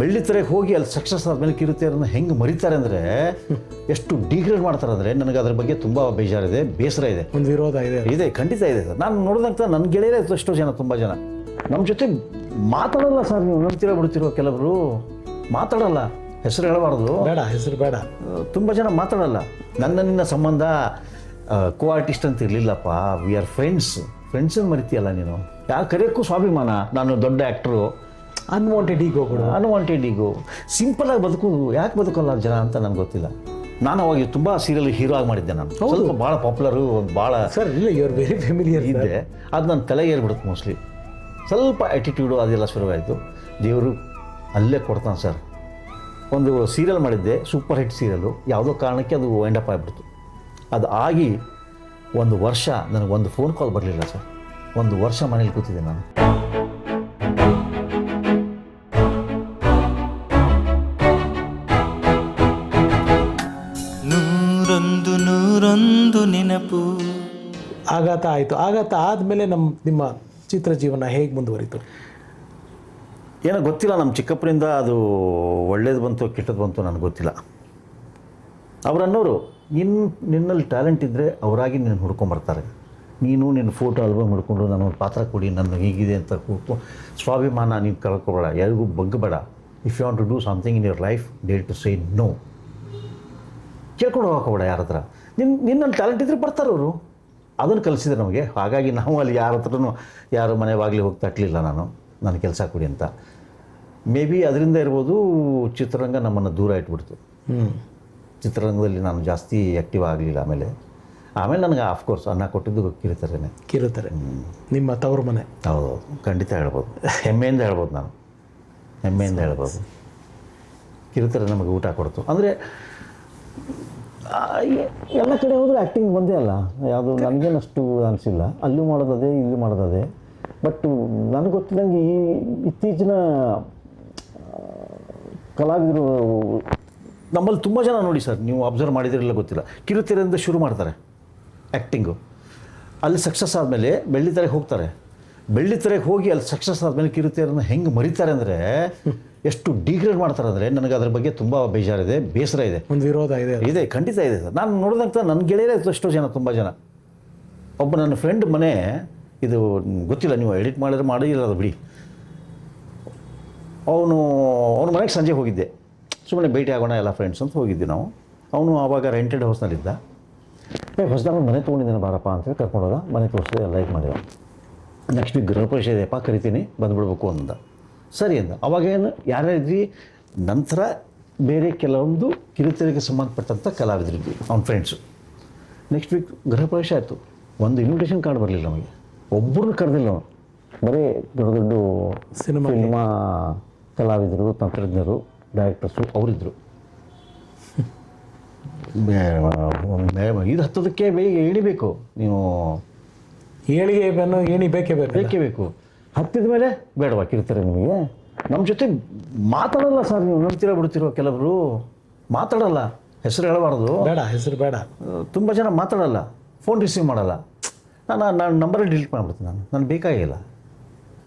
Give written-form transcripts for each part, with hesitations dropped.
ಬೆಳ್ಳಿ ತೆರೆಗೆ ಹೋಗಿ ಅಲ್ಲಿ ಸಕ್ಸಸ್ ಆದಮೇಲೆ ಕಿರುತೆರೆಯನ್ನು ಹೆಂಗೆ ಮರಿತಾರೆ ಅಂದರೆ ಎಷ್ಟು ಡಿಗ್ರೇಡ್ ಮಾಡ್ತಾರೆ ಅಂದರೆ ನನಗೆ ಅದ್ರ ಬಗ್ಗೆ ತುಂಬ ಬೇಜಾರಿದೆ, ಬೇಸರ ಇದೆ, ಒಂದು ವಿರೋಧ ಇದೆ, ಖಂಡಿತ ಇದೆ ಸರ್. ನಾನು ನೋಡಿದಂಥ ನನ್ನ ಗೆಳೆಯರೇ ಎಷ್ಟೋ ಜನ, ತುಂಬ ಜನ ನಮ್ಮ ಜೊತೆ ಮಾತಾಡಲ್ಲ ಸರ್. ನೀವು ನಂಬ್ತಿರೋ ಬಿಡ್ತಿರೋ ಕೆಲವರು ಮಾತಾಡಲ್ಲ, ಹೆಸರು ಹೇಳಬಾರ್ದು, ಬೇಡ ಹೆಸರು ಬೇಡ. ತುಂಬ ಜನ ಮಾತಾಡಲ್ಲ. ನಿನ್ನ ಸಂಬಂಧ ಕೋ ಆರ್ಟಿಸ್ಟ್ ಅಂತ ಇರಲಿಲ್ಲಪ್ಪ, ವಿ ಆರ್ ಫ್ರೆಂಡ್ಸನ್ನು ಮರಿತೀಯಲ್ಲ ನೀನು. ಯಾರು ಕರೆಯೋಕ್ಕೂ ಸ್ವಾಭಿಮಾನ, ನಾನು ದೊಡ್ಡ ಆ್ಯಕ್ಟ್ರು, ಅನ್ವಾಂಟೆಡ್ ಈಗೋ ಸಿಂಪಲಾಗಿ ಬದುಕೋದು ಯಾಕೆ ಬದುಕಲ್ಲ ಜನ ಅಂತ ನನಗೆ ಗೊತ್ತಿಲ್ಲ. ನಾನು ಅವಾಗ ತುಂಬ ಸೀರಿಯಲ್ ಹೀರೋ ಆಗಿ ಮಾಡಿದ್ದೆ. ನಾನು ಸ್ವಲ್ಪ ಭಾಳ ಪಾಪ್ಯುಲರು, ಭಾಳ ಸರ್ ಇಲ್ಲ ಯು ಆರ್ ವೆರಿ ಫೆಮಿಲಿಯರ್ ಇದ್ದೆ. ಅದು ನನ್ನ ತಲೆಗೆ ಏರ್ಬಿಡುತ್ತೆ ಮೋಸ್ಟ್ಲಿ. ಸ್ವಲ್ಪ ಆ್ಯಟಿಟ್ಯೂಡು ಅದೆಲ್ಲ ಶುರುವಾಯಿತು. ದೇವರು ಅಲ್ಲೇ ಕೊಡ್ತಾನೆ ಸರ್. ಒಂದು ಸೀರಿಯಲ್ ಮಾಡಿದ್ದೆ, ಸೂಪರ್ ಹಿಟ್ ಸೀರಿಯಲು, ಯಾವುದೋ ಕಾರಣಕ್ಕೆ ಅದು ವೈಂಡ್ ಅಪ್ ಆಗಿಬಿಡ್ತು. ಅದು ಆಗಿ 1 ವರ್ಷ ನನಗೊಂದು ಫೋನ್ ಕಾಲ್ ಬರಲಿಲ್ಲ ಸರ್. 1 ವರ್ಷ ಮನೇಲಿ ಕೂತಿದ್ದೆ ನಾನು. ನೂರೊಂದು ನೆನಪು. ಆಘಾತ ಆಯಿತು. ಆಘಾತ ಆದಮೇಲೆ ನಿಮ್ಮ ಚಿತ್ರ ಜೀವನ ಹೇಗೆ ಮುಂದುವರಿತು? ಏನೋ ಗೊತ್ತಿಲ್ಲ. ನಮ್ಮ ಚಿಕ್ಕಪ್ಪನಿಂದ ಅದು ಒಳ್ಳೇದು ಬಂತು ಕೆಟ್ಟದ್ದು ಬಂತು ನನಗೆ ಗೊತ್ತಿಲ್ಲ. ಅವರನ್ನೋರು ನಿನ್ನಲ್ಲಿ ಟ್ಯಾಲೆಂಟ್ ಇದ್ದರೆ ಅವರಾಗಿ ನಿನ್ನ ಹುಡ್ಕೊಂಬರ್ತಾರೆ. ನೀನು ನಿನ್ನ ಫೋಟೋ ಆಲ್ಬಮ್ ಹಿಡ್ಕೊಂಡು ನನ್ನೊಂದು ಪಾತ್ರ ಕೊಡಿ, ನನ್ನ ಹೀಗಿದೆ ಅಂತ ಕೂತು ಸ್ವಾಭಿಮಾನ ನೀನು ಕಳ್ಕೊಬೇಡ, ಯಾರಿಗೂ ಬಗ್ಗಬೇಡ. If you want to do something in your life, dare to say no. ಕೇಳ್ಕೊಂಡು ಹೋಗೋಬೇಡ ಯಾರ ಹತ್ರ. ನಿನ್ನಲ್ಲಿ ಟ್ಯಾಲೆಂಟ್ ಇದ್ದರೆ ಬರ್ತಾರೆ ಅವರು. ಅದನ್ನು ಕಲಿಸಿದ್ರೆ ನಮಗೆ. ಹಾಗಾಗಿ ನಾವು ಅಲ್ಲಿ ಯಾರ ಹತ್ರನೂ ಯಾರು ಮನೆ ಬಾಗಿಲಿಗೆ ಹೋಗಿ ತಟ್ಟಲಿಲ್ಲ ನಾನು, ನನ್ನ ಕೆಲಸ ಕೊಡಿ ಅಂತ. ಮೇ ಬಿ ಅದರಿಂದ ಇರ್ಬೋದು ಚಿತ್ರರಂಗ ನಮ್ಮನ್ನು ದೂರ ಇಟ್ಬಿಡ್ತು. ಚಿತ್ರರಂಗದಲ್ಲಿ ನಾನು ಜಾಸ್ತಿ ಆ್ಯಕ್ಟಿವ್ ಆಗಲಿಲ್ಲ. ಆಮೇಲೆ ನನಗೆ ಆಫ್ಕೋರ್ಸ್ ಅನ್ನ ಕೊಟ್ಟಿದ್ದು ಕಿರುತೆರೆ. ನಿಮ್ಮ ತವರು ಮನೆ. ಹೌದು, ಖಂಡಿತ ಹೇಳ್ಬೋದು. ಹೆಮ್ಮೆಯಿಂದ ಹೇಳ್ಬೋದು. ಕಿರುತೆರೆ ನಮಗೆ ಊಟ ಕೊಡ್ತು. ಅಂದರೆ ಎಲ್ಲ ಕಡೆ ಹೋದರೂ ಆ್ಯಕ್ಟಿಂಗ್ ಬಂದೇ ಅಲ್ಲ, ಯಾವುದು ನನಗೇನಷ್ಟು ಅನಿಸಿಲ್ಲ. ಅಲ್ಲೂ ಮಾಡೋದದೇ, ಇಲ್ಲೂ ಮಾಡೋದದೇ. ಬಟ್ ನನಗೆ ಗೊತ್ತಿದ್ದಂಗೆ ಈ ಇತ್ತೀಚಿನ ಕಲಾವಿದರು ನಮ್ಮಲ್ಲಿ ತುಂಬ ಜನ ನೋಡಿ ಸರ್, ನೀವು ಅಬ್ಸರ್ವ್ ಮಾಡಿದಿರಲ್ಲ ಗೊತ್ತಿಲ್ಲ, ಕಿರುತೆರೆಯಿಂದ ಶುರು ಮಾಡ್ತಾರೆ ಆ್ಯಕ್ಟಿಂಗು. ಅಲ್ಲಿ ಸಕ್ಸಸ್ ಆದಮೇಲೆ ಬೆಳ್ಳಿತೆರೆಗೆ ಹೋಗ್ತಾರೆ. ಬೆಳ್ಳಿತೆರೆಗೆ ಹೋಗಿ ಅಲ್ಲಿ ಸಕ್ಸಸ್ ಆದಮೇಲೆ ಕಿರುತೆರೆಯನ್ನು ಹೆಂಗೆ ಮರಿತಾರೆ ಅಂದರೆ ಎಷ್ಟು ಡಿಗ್ರೇಡ್ ಮಾಡ್ತಾರೆ ಅಂದರೆ ನನಗೆ ಅದ್ರ ಬಗ್ಗೆ ತುಂಬ ಬೇಜಾರಿದೆ, ಬೇಸರ ಇದೆ, ಒಂದು ವಿರೋಧ ಇದೆ, ಖಂಡಿತ ಇದೆ ಸರ್. ನಾನು ನೋಡಿದಂಥ ನನ್ನ ಗೆಳೆಯರೇ ಎಷ್ಟೋ ಜನ, ತುಂಬ ಜನ. ಒಬ್ಬ ನನ್ನ ಫ್ರೆಂಡ್ ಮನೆ, ಇದು ಗೊತ್ತಿಲ್ಲ, ನೀವು ಎಡಿಟ್ ಮಾಡಿಲ್ಲ ಅದು ಬಿಡಿ. ಅವನ ಮನೆಗೆ ಸಂಜೆ ಹೋಗಿದ್ದೆ, ಸುಮ್ಮನೆ ಭೇಟಿ ಆಗೋಣ ಎಲ್ಲ ಫ್ರೆಂಡ್ಸ್ ಅಂತ ಹೋಗಿದ್ವಿ ನಾವು. ಅವನು ಆವಾಗ ರೆಂಟೆಡ್ ಹೌಸ್ನಲ್ಲಿದ್ದ. ಹೊಸದಾಗ ಮನೆ ತೊಗೊಂಡಿದ್ದೇನೆ ಬಾರಪ್ಪ ಅಂತೇಳಿ ಕರ್ಕೊಂಡೋದ. ಮನೆ ತೋರಿಸಿದೆ, ಲೈಕ್ ಮಾಡಿದ. ನೆಕ್ಸ್ಟ್ ವೀಕ್ ಗೃಹ ಪ್ರವೇಶ ಇದೆಯಪ್ಪ, ಕರಿತೀನಿ ಬಂದುಬಿಡ್ಬೇಕು ಅಂದ. ಸರಿ ಅಂದ. ಅವಾಗೇನು ಯಾರ್ಯಾರಿದ್ವಿ, ನಂತರ ಬೇರೆ ಕೆಲವೊಂದು ಕಿರುತೆರೆಗೆ ಸಂಬಂಧಪಟ್ಟಂಥ ಕಲಾವಿದರಿದ್ವಿ ಅವ್ನ ಫ್ರೆಂಡ್ಸು. ನೆಕ್ಸ್ಟ್ ವೀಕ್ ಗೃಹ ಪ್ರವೇಶ ಆಯಿತು. ಒಂದು ಇನ್ವಿಟೇಷನ್ ಕಾರ್ಡ್ ಬರಲಿಲ್ಲ ನಮಗೆ, ಒಬ್ಬರನ್ನು ಕರೆದಿಲ್ಲ ನಾವು. ಬರೀ ದೊಡ್ಡ ಸಿನಿಮಾ ಕಲಾವಿದರು, ತಂತ್ರಜ್ಞರು, ಡೈರೆಕ್ಟರ್ಸು ಅವರಿದ್ದರು. ಇದು ಹತ್ತೋದಕ್ಕೆ ಬೇಗ ಇಳಿಬೇಕು, ನೀವು ಏಣಿ ಬೇಕೇ ಬೇಕು. ಹತ್ತಿದ ಮೇಲೆ ಬೇಡವಾ ಕಿರುತೆರೆ ನಿಮಗೆ? ನಮ್ಮ ಜೊತೆ ಮಾತಾಡಲ್ಲ ಸರ್. ನೀವು ನಂಬ್ತಿರೋ ಬಿಡ್ತಿರೋ ಕೆಲವರು ಮಾತಾಡಲ್ಲ, ಹೆಸರು ಹೇಳಬಾರ್ದು, ಬೇಡ ಹೆಸರು ಬೇಡ. ತುಂಬ ಜನ ಮಾತಾಡಲ್ಲ, ಫೋನ್ ರಿಸೀವ್ ಮಾಡಲ್ಲ. ನಾನು ನಂಬರೇ ಡಿಲೀಟ್ ಮಾಡಿಬಿಡ್ತೀನಿ. ನಾನು ಬೇಕಾಗಿಲ್ಲ.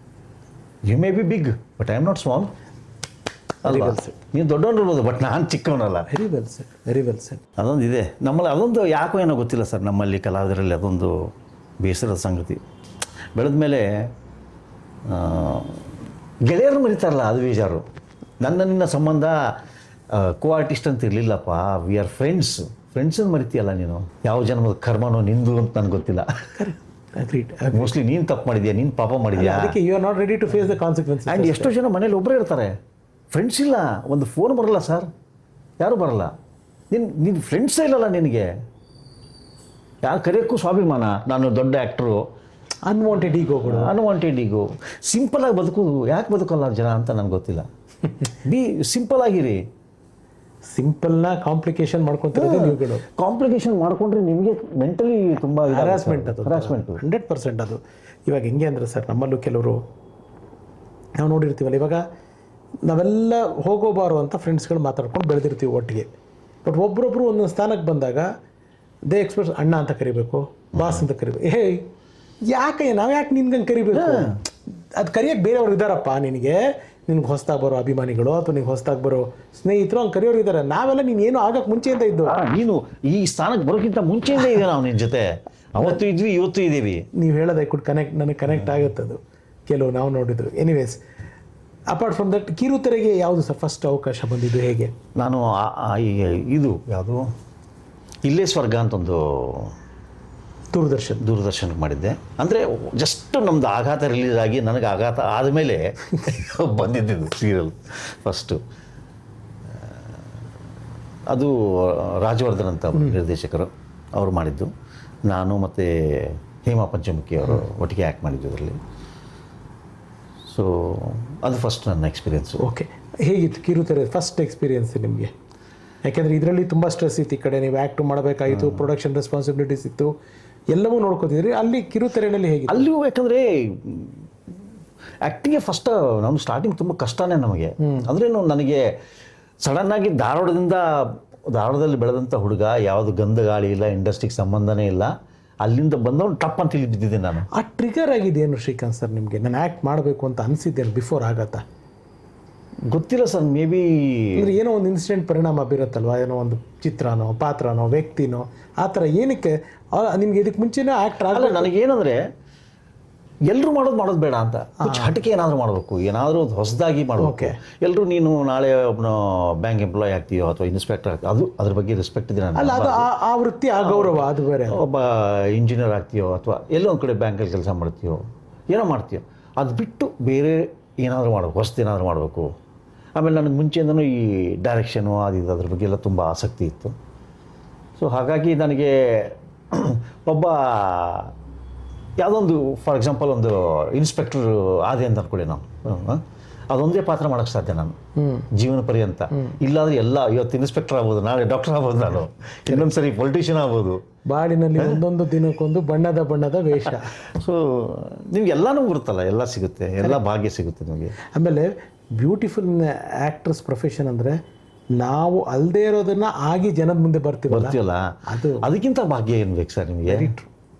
You may be big but I am not small ಅಲ್ವಾ? ನೀವು ದೊಡ್ಡವನು ಇರ್ಬೋದು ಬಟ್ ನಾನು ಚಿಕ್ಕವನಲ್ಲ. Very well set. ಅದೊಂದು ಇದೆ ನಮ್ಮಲ್ಲಿ. ಅದೊಂದು ಯಾಕೋ ಏನೋ ಗೊತ್ತಿಲ್ಲ ಸರ್, ನಮ್ಮಲ್ಲಿ ಕಲಾವಿದರಲ್ಲಿ ಅದೊಂದು ಬೇಸರದ ಸಂಗತಿ. ಬೆಳೆದ ಮೇಲೆ ಗೆಳೆಯರು ಮರಿತಾರಲ್ಲ, ಅದು ಬೇಜಾರು. ನಿನ್ನ ಸಂಬಂಧ ಕೋ ಆರ್ಟಿಸ್ಟ್ ಅಂತ ಇರಲಿಲ್ಲಪ್ಪ, ವಿ ಆರ್ ಫ್ರೆಂಡ್ಸನ್ನು ಮರಿತೀಯಲ್ಲ ನೀನು. ಯಾವ ಜನ್ಮದ ಕರ್ಮನೋ ನಿಂದು ಅಂತ ನನಗೆ ಗೊತ್ತಿಲ್ಲ. ಮೋಸ್ಟ್ಲಿ ನೀನು ತಪ್ಪು ಮಾಡಿದ್ಯಾ, ನೀನು ಪಾಪ ಮಾಡಿದ್ಯಾ, ಅದಕ್ಕೆ you are not ready to face the consequences. And ಎಷ್ಟೋ ಜನ ಮನೇಲಿ ಒಬ್ಬರೇ ಇರ್ತಾರೆ, ಫ್ರೆಂಡ್ಸ್ ಇಲ್ಲ. ಒಂದು ಫೋನ್ ಬರಲ್ಲ ಸರ್, ಯಾರೂ ಬರಲ್ಲ. ನಿನ್ನ ಫ್ರೆಂಡ್ಸೇ ಇಲ್ಲಲ್ಲ ನಿನಗೆ. ಯಾರು ಕರೆಯೋಕ್ಕೂ ಸ್ವಾಭಿಮಾನ, ನಾನು ದೊಡ್ಡ ಆ್ಯಕ್ಟ್ರು, ಅನ್ವಾಂಟೆಡ್ ಈಗೋ ಸಿಂಪಲಾಗಿ ಬದುಕೋದು ಯಾಕೆ ಬದುಕಲ್ಲ ಜನ ಅಂತ ನನಗೆ ಗೊತ್ತಿಲ್ಲ. ಸಿಂಪಲ್ ಆಗಿರಿ. ಸಿಂಪಲ್ನ ಕಾಂಪ್ಲಿಕೇಶನ್ ಮಾಡ್ಕೊತಿರೋದು ನೀವುಗಳು. ಕಾಂಪ್ಲಿಕೇಶನ್ ಮಾಡಿಕೊಂಡ್ರೆ ನಿಮಗೆ ಮೆಂಟಲಿ ತುಂಬ ಹರಾಸ್ಮೆಂಟ್ 100% ಅದು. ಇವಾಗ ಹೆಂಗೆ ಅಂದರೆ ಸರ್, ನಮ್ಮಲ್ಲೂ ಕೆಲವರು ನಾವು ನೋಡಿರ್ತೀವಲ್ಲ, ಇವಾಗ ನಾವೆಲ್ಲ ಹೋಗೋಬಾರು ಅಂತ ಫ್ರೆಂಡ್ಸ್ಗಳು ಮಾತಾಡ್ಕೊಂಡು ಬೆಳೆದಿರ್ತೀವಿ ಒಟ್ಟಿಗೆ. ಬಟ್ ಒಬ್ಬರೊಬ್ಬರು ಒಂದೊಂದು ಸ್ಥಾನಕ್ಕೆ ಬಂದಾಗ ದೇ ಎಕ್ಸ್ಪೆಕ್ಟ್ ಅಣ್ಣ ಅಂತ ಕರಿಬೇಕು, ಬಾಸ್ ಅಂತ ಕರಿಬೇಕು. ನಾವು ಯಾಕೆ ನಿನ್ಗಂಗೆ ಕರಿಬೇಕು? ಅದು ಕರಿಯೋಕ್ಕೆ ಬೇರೆಯವ್ರು ಇದ್ದಾರಪ್ಪ, ನಿನಗೆ ಹೊಸ್ದಾಗಿ ಬರೋ ಅಭಿಮಾನಿಗಳು ಅಥವಾ ನಿನಗೆ ಹೊಸ್ದಾಗಿ ಬರೋ ಸ್ನೇಹಿತರು ಹಂಗೆ ಕರಿಯೋರು ಇದ್ದಾರೆ. ನಾವೆಲ್ಲ ನೀನು ಏನು ಆಗಕ್ಕೆ ಮುಂಚೆಯಿಂದ ಇದ್ದು, ನೀನು ಈ ಸ್ಥಾನಕ್ಕೆ ಬರೋಕ್ಕಿಂತ ಮುಂಚೆಯಿಂದ ಇದೆ ನಾವು ನಿನ್ನ ಜೊತೆ, ಅವತ್ತು ಇದ್ವಿ ಇವತ್ತು ಇದ್ದೀವಿ. ನೀವು ಹೇಳೋದು ನನಗೆ ಕನೆಕ್ಟ್ ಆಗುತ್ತೆ ಅದು, ಕೆಲವು ನಾವು ನೋಡಿದ್ರು. ಎನಿವೇಸ್, ಅಪಾರ್ಟ್ ಫ್ರಮ್ ದಟ್ ಕಿರುತೆರೆಗೆ ಯಾವುದು ಸರ್ ಫಸ್ಟ್ ಅವಕಾಶ ಬಂದಿದ್ದು, ಹೇಗೆ? ನಾನು ಇದು ಯಾವುದು ಇಲ್ಲೇ ಸ್ವರ್ಗ ಅಂತ ಒಂದು ದೂರದರ್ಶನಕ್ಕೆ ಮಾಡಿದ್ದೆ. ಅಂದರೆ ಜಸ್ಟ್ ನಮ್ಮದು ಆಘಾತ ರಿಲೀಸ್ ಆಗಿ ನನಗೆ ಆಘಾತ ಆದಮೇಲೆ ಬಂದಿದ್ದು ಸೀರಿಯಲ್ ಫಸ್ಟು. ಅದು ರಾಜವರ್ಧನ್ ಅಂತ ನಿರ್ದೇಶಕರು ಅವರು ಮಾಡಿದ್ದು. ನಾನು ಮತ್ತು ಹೇಮಾ ಪಂಚಮುಖಿ ಅವರು ಒಟ್ಟಿಗೆ ಆ್ಯಕ್ಟ್ ಮಾಡಿದ್ದು ಅದರಲ್ಲಿ. ಸೊ ಅದು ಫಸ್ಟ್ ನನ್ನ ಎಕ್ಸ್ಪೀರಿಯೆನ್ಸು. ಓಕೆ, ಹೇಗಿತ್ತು ಕಿರುತೆರೆ ಫಸ್ಟ್ ಎಕ್ಸ್ಪೀರಿಯೆನ್ಸ್ ನಿಮಗೆ? ಯಾಕೆಂದರೆ ಇದರಲ್ಲಿ ತುಂಬ ಸ್ಟ್ರೆಸ್ ಇತ್ತು. ಈ ಕಡೆ ನೀವು ಆ್ಯಕ್ಟ್ ಮಾಡಬೇಕಾಗಿತ್ತು, ಪ್ರೊಡಕ್ಷನ್ ರೆಸ್ಪಾನ್ಸಿಬಿಲಿಟೀಸ್ ಇತ್ತು, ಎಲ್ಲವೂ ನೋಡ್ಕೋತಿದ್ರಿ. ಅಲ್ಲಿ ಕಿರುತೆರೆಯಲ್ಲಿ ಹೇಗೆ? ಅಲ್ಲಿಯೂ ಯಾಕಂದರೆ ಆ್ಯಕ್ಟಿಂಗ್ಗೆ ಫಸ್ಟ್ ನಮ್ಮ ಸ್ಟಾರ್ಟಿಂಗ್ ತುಂಬ ಕಷ್ಟನೇ ನಮಗೆ. ಅಂದ್ರೇನು, ನನಗೆ ಸಡನ್ನಾಗಿ ಧಾರವಾಡದಲ್ಲಿ ಬೆಳೆದಂಥ ಹುಡುಗ, ಯಾವುದು ಗಂಧ ಗಾಳಿ ಇಲ್ಲ, ಇಂಡಸ್ಟ್ರಿಗೆ ಸಂಬಂಧನೇ ಇಲ್ಲ, ಅಲ್ಲಿಂದ ಬಂದವನು ಟಪ್ ಅಂತ ಇಲ್ಲಿ ಬಿದ್ದಿದ್ದೆ ನಾನು. ಆ ಟ್ರಿಗರ್ ಆಗಿದ್ದೇನು ಶ್ರೀಕಾಂತ್ ಸರ್ ನಿಮಗೆ? ನಾನು ಆ್ಯಕ್ಟ್ ಮಾಡಬೇಕು ಅಂತ ಅನಿಸಿದ್ದೇನು ಬಿಫೋರ್ ಆಗತ್ತಾ? ಗೊತ್ತಿಲ್ಲ ಸರ್, ಮೇ ಬಿ ಅಂದರೆ ಏನೋ ಒಂದು ಇನ್ಸಿಡೆಂಟ್ ಪರಿಣಾಮ ಬೀರುತ್ತಲ್ವ, ಏನೋ ಒಂದು ಚಿತ್ರನೋ ಪಾತ್ರನೋ ವ್ಯಕ್ತಿನೋ ಆ ಥರ. ಏನಕ್ಕೆ ನಿಮ್ಗೆ ಇದಕ್ಕೆ ಮುಂಚೆನೇ ಆ್ಯಕ್ಟರ್ ಆಗಲ್ಲ? ನನಗೇನಂದರೆ ಎಲ್ಲರೂ ಮಾಡೋದು ಬೇಡ ಅಂತ, ಹಟಿಕೆ ಏನಾದರೂ ಮಾಡಬೇಕು, ಏನಾದರೂ ಹೊಸದಾಗಿ ಮಾಡಬೇಕು. ಎಲ್ಲರೂ ನೀನು ನಾಳೆ ಒಬ್ಬನ ಬ್ಯಾಂಕ್ ಎಂಪ್ಲಾಯ್ ಆಗ್ತೀಯೋ ಅಥವಾ ಇನ್ಸ್ಪೆಕ್ಟರ್ ಆಗ್ತೀಯೋ, ಅದು ಅದ್ರ ಬಗ್ಗೆ ರೆಸ್ಪೆಕ್ಟ್ ಇದೆ ಅಲ್ಲ, ಅದು ಆ ವೃತ್ತಿ, ಆ ಗೌರವ, ಅದು ಬೇರೆ. ಒಬ್ಬ ಇಂಜಿನಿಯರ್ ಆಗ್ತೀಯೋ ಅಥವಾ ಎಲ್ಲೋ ಒಂದು ಕಡೆ ಬ್ಯಾಂಕಲ್ಲಿ ಕೆಲಸ ಮಾಡ್ತೀಯೋ, ಏನೋ ಮಾಡ್ತೀಯೋ, ಅದು ಬಿಟ್ಟು ಬೇರೆ ಏನಾದರೂ ಮಾಡಬೇಕು, ಹೊಸದು ಏನಾದರೂ ಮಾಡಬೇಕು. ಆಮೇಲೆ ನನಗೆ ಮುಂಚೆಯಿಂದನೂ ಈ ಡೈರೆಕ್ಷನು ಅದು ಅದ್ರ ಬಗ್ಗೆ ಎಲ್ಲ ತುಂಬ ಆಸಕ್ತಿ ಇತ್ತು. ಸೊ ಹಾಗಾಗಿ ನನಗೆ ಒಬ್ಬ ಯಾವುದೊಂದು ಫಾರ್ ಎಕ್ಸಾಂಪಲ್ ಒಂದು ಇನ್ಸ್ಪೆಕ್ಟರ್ ಆದೆ ಅಂತ ಅಂದ್ಕೊಳ್ಳಿ, ನಾವು ಅದೊಂದೇ ಪಾತ್ರ ಮಾಡೋಕ್ಕೆ ಸಾಧ್ಯ ನಾನು ಜೀವನ ಪರ್ಯಂತ. ಇಲ್ಲಾಂದರೆ ಎಲ್ಲ, ಇವತ್ತು ಇನ್ಸ್ಪೆಕ್ಟರ್ ಆಗ್ಬೋದು, ನಾಳೆ ಡಾಕ್ಟರ್ ಆಗ್ಬೋದು, ನಾನು ಇನ್ನೊಂದು ಸರಿ ಪೊಲಿಟಿಷಿಯನ್ ಆಗ್ಬೋದು. ಬಾಡಿನಲ್ಲಿ ಒಂದೊಂದು ದಿನಕ್ಕೊಂದು ಬಣ್ಣದ ವೇಷ. ಸೊ ನಿಮ್ಗೆ ಎಲ್ಲನೂ ಬರುತ್ತಲ್ಲ, ಎಲ್ಲ ಸಿಗುತ್ತೆ, ಎಲ್ಲ ಭಾಗ್ಯ ಸಿಗುತ್ತೆ ನಿಮಗೆ. ಆಮೇಲೆ ಬ್ಯೂಟಿಫುಲ್ ಆ್ಯಕ್ಟ್ರಸ್ ಪ್ರೊಫೆಷನ್ ಅಂದರೆ ನಾವು ಅಲ್ಲದೆ ಇರೋದನ್ನ ಆಗಿ ಜನದ ಮುಂದೆ ಬರ್ತೀವಲ್ಲ, ಅದು ಅದಕ್ಕಿಂತ ಭಾಗ್ಯ ಏನು ಬೇಕು ಸರ್ ನಿಮಗೆ?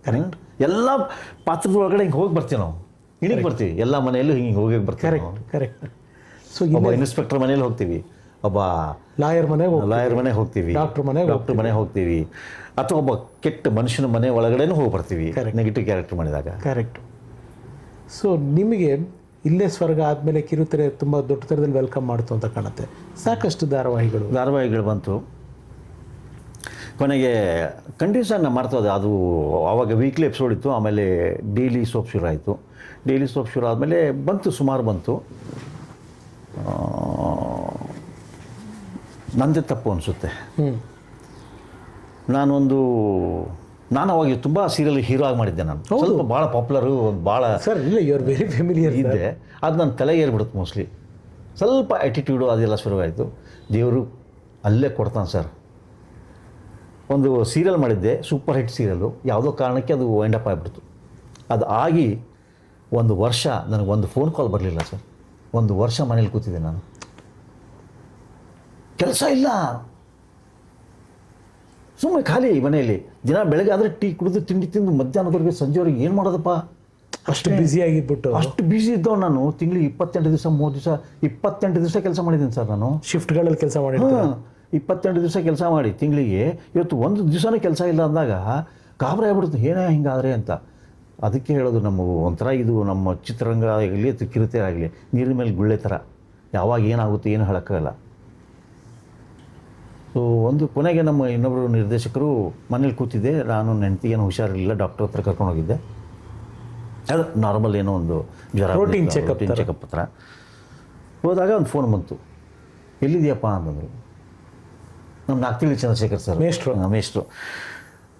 ಕರೆಕ್ಟ್. ಎಲ್ಲ ಪಾತ್ರದ ಒಳಗಡೆ ಹಿಂಗೆ ಹೋಗಿ ಬರ್ತೀವಿ ನಾವು, ಇಳಿಗೆ ಬರ್ತೀವಿ, ಎಲ್ಲ ಮನೆಯಲ್ಲೂ ಹಿಂಗೆ ಹೋಗಿ ಬರ್ತೀವಿ. ಕರೆಕ್ಟ್. ಸೊ ಒಬ್ಬ ಇನ್ಸ್ಪೆಕ್ಟರ್ ಮನೇಲಿ ಹೋಗ್ತೀವಿ, ಒಬ್ಬ ಲಾಯರ್ ಮನೆಗೆ ಹೋಗ್ತೀವಿ, ಡಾಕ್ಟರ್ ಮನೆ ಹೋಗ್ತೀವಿ, ಅಥವಾ ಒಬ್ಬ ಕೆಟ್ಟ ಮನುಷ್ಯನ ಮನೆ ಒಳಗಡೆನೂ ಹೋಗಿ ಬರ್ತೀವಿ ನೆಗೆಟಿವ್ ಕ್ಯಾರೆಕ್ಟರ್ ಮಾಡಿದಾಗ. ಕರೆಕ್ಟ್. ಸೊ ನಿಮಗೆ ಇಲ್ಲೇ ಸ್ವರ್ಗ ಆದಮೇಲೆ ಕಿರುತೆರೆ ತುಂಬ ದೊಡ್ಡ ಥರದಲ್ಲಿ ವೆಲ್ಕಮ್ ಮಾಡ್ತು ಅಂತ ಕಾಣುತ್ತೆ. ಸಾಕಷ್ಟು ಧಾರಾವಾಹಿಗಳು ಬಂತು. ಕೊನೆಗೆ ಕಂಟಿನ್ಯೂಸ್ ಆಗಿ ನಾವು ಮಾಡ್ತಾ ಹೋದೆ. ಅದು ಆವಾಗ ವೀಕ್ಲಿ ಎಪಿಸೋಡ್ ಇತ್ತು, ಆಮೇಲೆ ಡೈಲಿ ಸೋಪ್ ಶುರು ಆಯಿತು. ಡೈಲಿ ಸೋಪ್ ಶುರು ಆದಮೇಲೆ ಸುಮಾರು ಬಂತು. ನಂದೇ ತಪ್ಪು ಅನಿಸುತ್ತೆ. ನಾನು ಅವಾಗ ತುಂಬ ಸೀರಿಯಲ್ ಹೀರೋ ಆಗಿ ಮಾಡಿದ್ದೆ. ನಾನು ಸ್ವಲ್ಪ ಭಾಳ ಪಾಪ್ಯುಲರು, ಭಾಳ ಸರ್ ಇಲ್ಲ, ಯು ಆರ್ ವೆರಿ ಫೆಮಿಲಿಯರ್ ಇದ್ದೆ. ಅದು ನನ್ನ ತಲೆಗೆ ಏರ್ಬಿಡುತ್ತೆ ಮೋಸ್ಟ್ಲಿ. ಸ್ವಲ್ಪ ಆ್ಯಟಿಟ್ಯೂಡು ಅದೆಲ್ಲ ಶುರುವಾಯಿತು. ದೇವರು ಅಲ್ಲೇ ಕೊಡ್ತಾನೆ ಸರ್. ಒಂದು ಸೀರಿಯಲ್ ಮಾಡಿದ್ದೆ, ಸೂಪರ್ ಹಿಟ್ ಸೀರಿಯಲ್ಲು. ಯಾವುದೋ ಕಾರಣಕ್ಕೆ ಅದು ವೈಂಡ್ ಅಪ್ ಆಗಿಬಿಡ್ತು. ಅದು ಆಗಿ 1 ವರ್ಷ ನನಗೆ ಒಂದು ಫೋನ್ ಕಾಲ್ ಬರಲಿಲ್ಲ ಸರ್. 1 ವರ್ಷ ಮನೇಲಿ ಕೂತಿದ್ದೆ ನಾನು, ಕೆಲಸ ಇಲ್ಲ, ಸುಮ್ಮನೆ ಖಾಲಿ ಮನೆಯಲ್ಲಿ. ದಿನ ಬೆಳಗ್ಗೆ ಆದರೆ ಟೀ ಕುಡಿದು ತಿಂಡಿ ತಿಂದು ಮಧ್ಯಾಹ್ನದವರೆಗೆ ಸಂಜೆವರೆಗೆ ಏನು ಮಾಡೋದಪ್ಪ, ಅಷ್ಟು ಬ್ಯುಸಿ ಆಗಿಬಿಟ್ಟು. ಅಷ್ಟು ಬ್ಯುಸಿ ಇದ್ದವ್ ನಾನು. ತಿಂಗಳಿಗೆ 28 ದಿವಸ 30 ದಿವಸ 28 ದಿವಸ ಕೆಲಸ ಮಾಡಿದ್ದೀನಿ ಸರ್ ನಾನು. ಶಿಫ್ಟ್ಗಳಲ್ಲಿ ಕೆಲಸ ಮಾಡಿದ್ದೀನಿ. 28 ದಿವಸ ಕೆಲಸ ಮಾಡಿ ತಿಂಗಳಿಗೆ ಇವತ್ತು 1 ದಿವಸನೇ ಕೆಲಸ ಇಲ್ಲ ಅಂದಾಗ ಗಾಬರಿ ಆಗ್ಬಿಡುತ್ತೆ, ಏನೇ ಹಿಂಗಾದರೆ ಅಂತ. ಅದಕ್ಕೆ ಹೇಳೋದು, ನಮ್ಮ ಒಂಥರ ಇದು ನಮ್ಮ ಚಿತ್ರರಂಗ ಆಗಲಿ ಅಥವಾ ಕಿರುತೆರೆ ಆಗಲಿ ನೀರಿನ ಮೇಲೆ ಗುಳ್ಳೆ ಥರ, ಯಾವಾಗ ಏನಾಗುತ್ತೆ ಏನು ಹೇಳೋಕ್ಕಾಗಲ್ಲ. ಸೊ ಕೊನೆಗೆ ನಮ್ಮ ಇನ್ನೊಬ್ಬರು ನಿರ್ದೇಶಕರು ಮನೇಲಿ ಕೂತಿದ್ದೆ. ನಾನು ಹೆಂಡತಿಗೇನು ಹುಷಾರಿರಲಿಲ್ಲ, ಡಾಕ್ಟರ್ ಹತ್ರ ಕರ್ಕೊಂಡೋಗಿದ್ದೆ. ಅದು ನಾರ್ಮಲ್ ಏನೋ ಒಂದು ಜ್ವರ, ರೋಟೀನ್ ಚೆಕಪ್ ಹತ್ರ ಹೋದಾಗ ಒಂದು ಫೋನ್ ಬಂತು. ಎಲ್ಲಿದೆಯಪ್ಪ ಅಂತಂದರು. ನಮ್ಮ ನಾಗ್ತಿಳಿ ಚಂದ್ರಶೇಖರ್ ಸರ್, ಮೇಷ್ಟ್ರು.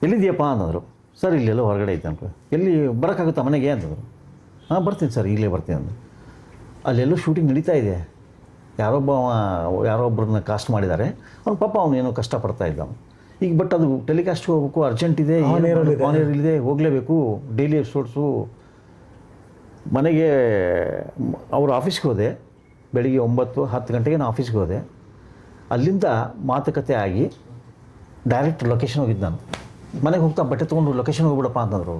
ಎಲ್ಲಿದೆಯಪ್ಪ ಅಂತಂದರು. ಸರ್ ಇಲ್ಲೆಲ್ಲೋ ಹೊರಗಡೆ ಐತೆ ಅನ್ಕೊ. ಎಲ್ಲಿ ಬರೋಕ್ಕಾಗುತ್ತಾ ಮನೆಗೆ ಅಂತಂದರು. ಹಾಂ ಬರ್ತೀನಿ ಸರ್, ಈಗಲೇ ಬರ್ತೀನಿ ಅಂದರು. ಅಲ್ಲೆಲ್ಲೋ ಶೂಟಿಂಗ್ ನಡೀತಾ ಇದೆ, ಯಾರೊಬ್ಬರನ್ನ ಕಾಸ್ಟ್ ಮಾಡಿದ್ದಾರೆ. ಅವ್ನು ಪಾಪ ಅವನೇನೋ ಕಷ್ಟಪಡ್ತಾ ಇದ್ದ ಈಗ. ಬಟ್ ಅದು ಟೆಲಿಕಾಸ್ಟ್ ಹೋಗ್ಬೇಕು, ಅರ್ಜೆಂಟ್ ಇದೆ, ಆನ್ ಏರ್ ಇದೆ, ಹೋಗಲೇಬೇಕು, ಡೈಲಿ ಎಪಿಸೋಡ್ಸು. ಮನೆಗೆ ಅವ್ರ ಆಫೀಸ್ಗೆ ಹೋದೆ. ಬೆಳಿಗ್ಗೆ 9-10 ಗಂಟೆಗೆ ನಾನು ಆಫೀಸ್ಗೆ ಹೋದೆ. ಅಲ್ಲಿಂದ ಮಾತುಕತೆ ಆಗಿ ಡೈರೆಕ್ಟ್ ಲೊಕೇಶನ್ ಹೋಗಿದ್ದು ನಾನು. ಮನೆಗೆ ಹೋಗ್ತಾ ಬಟ್ಟೆ ತೊಗೊಂಡು ಲೊಕೇಶನ್ ಹೋಗ್ಬಿಡಪ್ಪ ಅಂತಂದರು.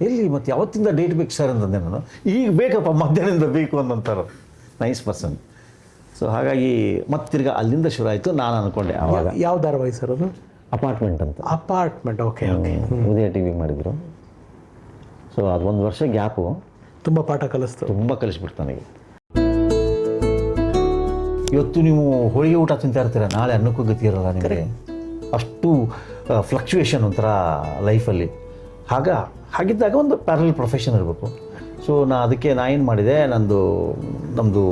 ಎಲ್ಲಿ ಮತ್ತು ಯಾವತ್ತಿಂದ ಡೇಟ್ ಬೇಕು ಸರ್ ಅಂತಂದೆ ನಾನು. ಈಗ ಬೇಕಪ್ಪ, ಮಧ್ಯಾಹ್ನದಿಂದ ಬೇಕು ಅನ್ನಂತಾರೆ. Nice person. ಸೊ ಹಾಗಾಗಿ ಮತ್ತೆ ತಿರ್ಗಿ ಅಲ್ಲಿಂದ ಶುರು ಆಯಿತು. ನಾನು ಅಂದ್ಕೊಂಡೆ ಆವಾಗ ಯಾವ ಧಾರಾವಾಹಿ ಸರ್ ಅದು? ಅಪಾರ್ಟ್ಮೆಂಟ್ ಅಂತ apartment. Okay okay. Udaya T V ಮಾಡಿದರು. ಸೊ ಅದು 1 ವರ್ಷ ಗ್ಯಾಪು. ತುಂಬ ಪಾಠ ಕಲಿಸ್ತು. ತುಂಬ ಕಲಿಸ್ಬಿಡ್ತು ನನಗೆ. ಇವತ್ತು ನೀವು ಹೋಳಿಗೆ ಊಟ ತಿಂತಾ ಇರ್ತೀರ, ನಾಳೆ ಅನ್ನಕ್ಕೂ ಗತಿ ಇರೋಲ್ಲ ನಿಮಗೆ. ಅಷ್ಟು ಫ್ಲಕ್ಚುಯೇಷನ್ ಒಂಥರ ಲೈಫಲ್ಲಿ. ಹಾಗಿದ್ದಾಗ ಒಂದು ಪ್ಯಾರಲ್ ಪ್ರೊಫೆಷನ್ ಇರಬೇಕು. ಸೊ ಅದಕ್ಕೆ ನಾ ಏನು ಮಾಡಿದೆ, ನಮ್ಮದು